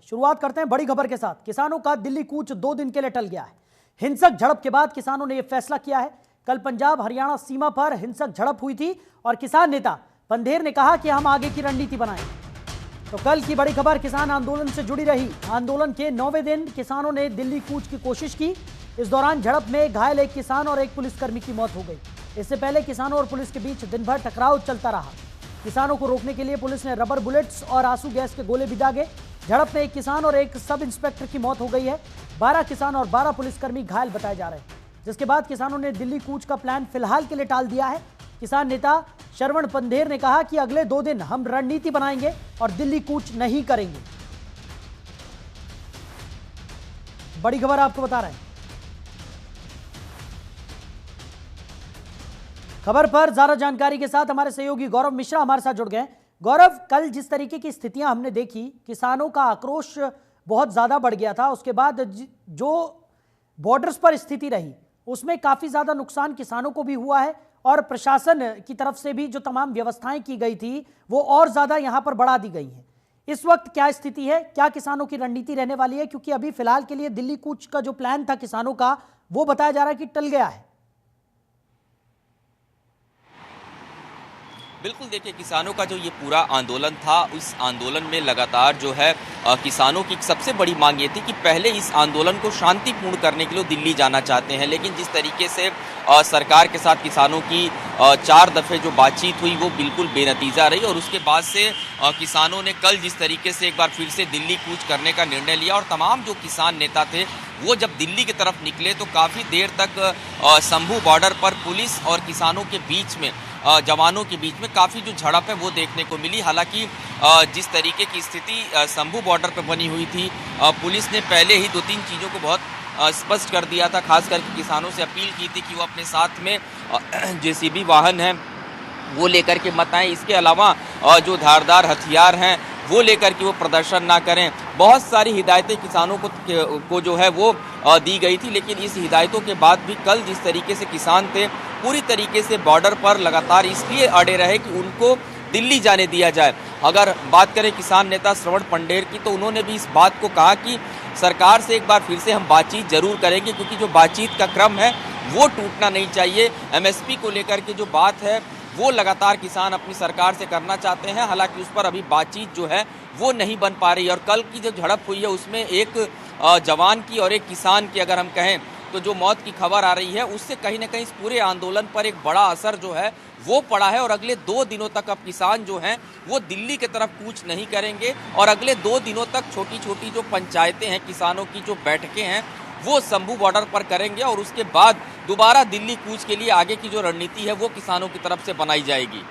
शुरुआत करते हैं बड़ी खबर के साथ। किसानों का दिल्ली कूच 2 दिन के लिए टल गया है। हिंसक झड़प के बाद किसानों ने यह फैसला किया है। कल पंजाब हरियाणा सीमा पर हिंसक झड़प हुई थी और किसान नेता पंधेर ने कहा कि हम आगे की रणनीति बनाएं। तो कल की बड़ी खबर किसान आंदोलन से जुड़ी रही। आंदोलन के 9वें दिन किसानों ने दिल्ली कूच की कोशिश की। इस दौरान झड़प में घायल एक किसान और एक पुलिसकर्मी की मौत हो गई। इससे पहले किसानों और पुलिस के बीच दिन भर टकराव चलता रहा। किसानों को रोकने के लिए पुलिस ने रबर बुलेट्स और आंसू गैस के गोले भी दागे। झड़प में एक किसान और एक सब इंस्पेक्टर की मौत हो गई है। 12 किसान और 12 पुलिसकर्मी घायल बताए जा रहे हैं, जिसके बाद किसानों ने दिल्ली कूच का प्लान फिलहाल के लिए टाल दिया है। किसान नेता शरवण पंधेर ने कहा कि अगले 2 दिन हम रणनीति बनाएंगे और दिल्ली कूच नहीं करेंगे। बड़ी खबर आपको बता रहे हैं। खबर पर ज्यादा जानकारी के साथ हमारे सहयोगी गौरव मिश्रा हमारे साथ जुड़ गए। गौरव, कल जिस तरीके की स्थितियां हमने देखी, किसानों का आक्रोश बहुत ज्यादा बढ़ गया था। उसके बाद जो बॉर्डर्स पर स्थिति रही उसमें काफी ज्यादा नुकसान किसानों को भी हुआ है और प्रशासन की तरफ से भी जो तमाम व्यवस्थाएं की गई थी वो और ज्यादा यहां पर बढ़ा दी गई हैं। इस वक्त क्या स्थिति है, क्या किसानों की रणनीति रहने वाली है? क्योंकि अभी फिलहाल के लिए दिल्ली कूच का जो प्लान था किसानों का, वो बताया जा रहा है कि टल गया है। बिल्कुल, देखिए, किसानों का जो ये पूरा आंदोलन था, उस आंदोलन में लगातार जो है किसानों की सबसे बड़ी मांग ये थी कि पहले इस आंदोलन को शांतिपूर्ण करने के लिए दिल्ली जाना चाहते हैं। लेकिन जिस तरीके से सरकार के साथ किसानों की 4 दफ़े जो बातचीत हुई वो बिल्कुल बेनतीजा रही और उसके बाद से किसानों ने कल जिस तरीके से एक बार फिर से दिल्ली कूच करने का निर्णय लिया और तमाम जो किसान नेता थे वो जब दिल्ली की तरफ निकले तो काफ़ी देर तक शंभू बॉर्डर पर पुलिस और किसानों के बीच में, जवानों के बीच में काफ़ी जो झड़प है वो देखने को मिली। हालांकि जिस तरीके की स्थिति शंभू बॉर्डर पर बनी हुई थी, पुलिस ने पहले ही 2-3 चीज़ों को बहुत स्पष्ट कर दिया था। खास करके किसानों से अपील की थी कि वो अपने साथ में जेसीबी वाहन है वो लेकर के मत आएं। इसके अलावा जो धारदार हथियार हैं वो लेकर के वो प्रदर्शन ना करें। बहुत सारी हिदायतें किसानों को जो है वो दी गई थी। लेकिन इस हिदायतों के बाद भी कल जिस तरीके से किसान थे पूरी तरीके से बॉर्डर पर लगातार इसलिए अड़े रहे कि उनको दिल्ली जाने दिया जाए। अगर बात करें किसान नेता श्रवण पंधेर की, तो उन्होंने भी इस बात को कहा कि सरकार से एक बार फिर से हम बातचीत जरूर करेंगे, क्योंकि जो बातचीत का क्रम है वो टूटना नहीं चाहिए। एमएसपी को लेकर के जो बात है वो लगातार किसान अपनी सरकार से करना चाहते हैं। हालांकि उस पर अभी बातचीत जो है वो नहीं बन पा रही। और कल की जो झड़प हुई है उसमें एक जवान की और एक किसान की अगर हम कहें तो जो मौत की खबर आ रही है उससे कहीं ना कहीं इस पूरे आंदोलन पर एक बड़ा असर जो है वो पड़ा है। और अगले 2 दिनों तक अब किसान जो हैं वो दिल्ली की तरफ कूच नहीं करेंगे और अगले 2 दिनों तक छोटी छोटी जो पंचायतें हैं, किसानों की जो बैठकें हैं वो शंभू बॉर्डर पर करेंगे और उसके बाद दोबारा दिल्ली कूच के लिए आगे की जो रणनीति है वो किसानों की तरफ से बनाई जाएगी।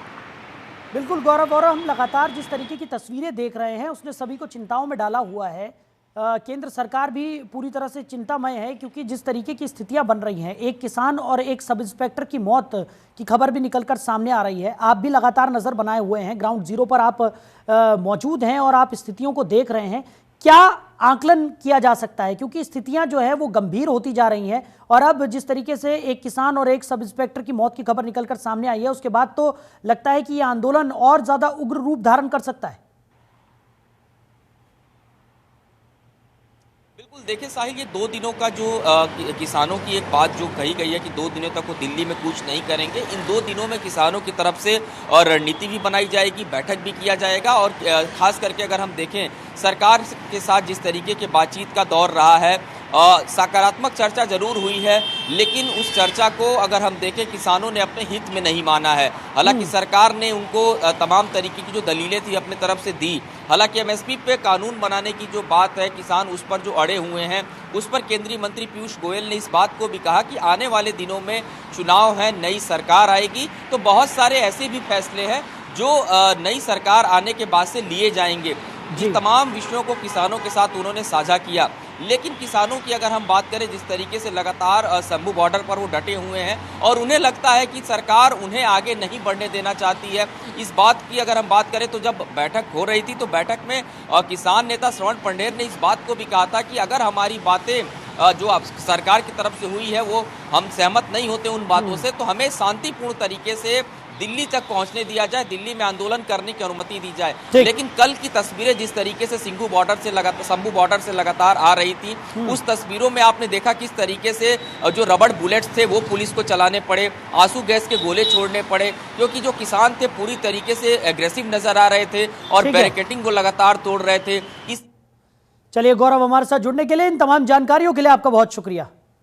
बिल्कुल गौरव, और हम लगातार जिस तरीके की तस्वीरें देख रहे हैं उसने सभी को चिंताओं में डाला हुआ है। केंद्र सरकार भी पूरी तरह से चिंतामय है, क्योंकि जिस तरीके की स्थितियां बन रही हैं, एक किसान और एक सब इंस्पेक्टर की मौत की खबर भी निकलकर सामने आ रही है। आप भी लगातार नजर बनाए हुए हैं, ग्राउंड जीरो पर आप मौजूद हैं और आप स्थितियों को देख रहे हैं। क्या आकलन किया जा सकता है, क्योंकि स्थितियां जो है वो गंभीर होती जा रही हैं और अब जिस तरीके से एक किसान और एक सब इंस्पेक्टर की मौत की खबर निकलकर सामने आई है उसके बाद तो लगता है कि यह आंदोलन और ज्यादा उग्र रूप धारण कर सकता है। बिल्कुल, देखिए साहिल, ये 2 दिनों का जो किसानों की एक बात जो कही गई है कि 2 दिनों तक वो दिल्ली में कूच नहीं करेंगे। इन 2 दिनों में किसानों की तरफ से रणनीति भी बनाई जाएगी, बैठक भी किया जाएगा और खास करके अगर हम देखें सरकार के साथ जिस तरीके के बातचीत का दौर रहा है, सकारात्मक चर्चा जरूर हुई है, लेकिन उस चर्चा को अगर हम देखें किसानों ने अपने हित में नहीं माना है। हालांकि सरकार ने उनको तमाम तरीके की जो दलीलें थी अपने तरफ से दी। हालांकि एमएसपी पे कानून बनाने की जो बात है, किसान उस पर जो अड़े हुए हैं, उस पर केंद्रीय मंत्री पीयूष गोयल ने इस बात को भी कहा कि आने वाले दिनों में चुनाव है, नई सरकार आएगी तो बहुत सारे ऐसे भी फैसले हैं जो नई सरकार आने के बाद से लिए जाएंगे। जी, तमाम विषयों को किसानों के साथ उन्होंने साझा किया। लेकिन किसानों की अगर हम बात करें, जिस तरीके से लगातार शंभू बॉर्डर पर वो डटे हुए हैं और उन्हें लगता है कि सरकार उन्हें आगे नहीं बढ़ने देना चाहती है। इस बात की अगर हम बात करें तो जब बैठक हो रही थी तो बैठक में किसान नेता श्रवण पंधेर ने इस बात को भी कहा था कि अगर हमारी बातें जो सरकार की तरफ से हुई है वो हम सहमत नहीं होते उन बातों से, तो हमें शांतिपूर्ण तरीके से दिल्ली तक पहुंचने दिया जाए, दिल्ली में आंदोलन करने की अनुमति दी जाए। ठीक। लेकिन कल की तस्वीरें जिस तरीके से शंभू बॉर्डर से लगातार आ रही थी, उस तस्वीरों में आपने देखा किस तरीके से जो रबड़ बुलेट्स थे वो पुलिस को चलाने पड़े, आंसू गैस के गोले छोड़ने पड़े, क्योंकि जो किसान थे पूरी तरीके से एग्रेसिव नजर आ रहे थे और ठीक है। बैरिकेडिंग को लगातार तोड़ रहे थे। चलिए गौरव, हमारे साथ जुड़ने के लिए, इन तमाम जानकारियों के लिए आपका बहुत शुक्रिया।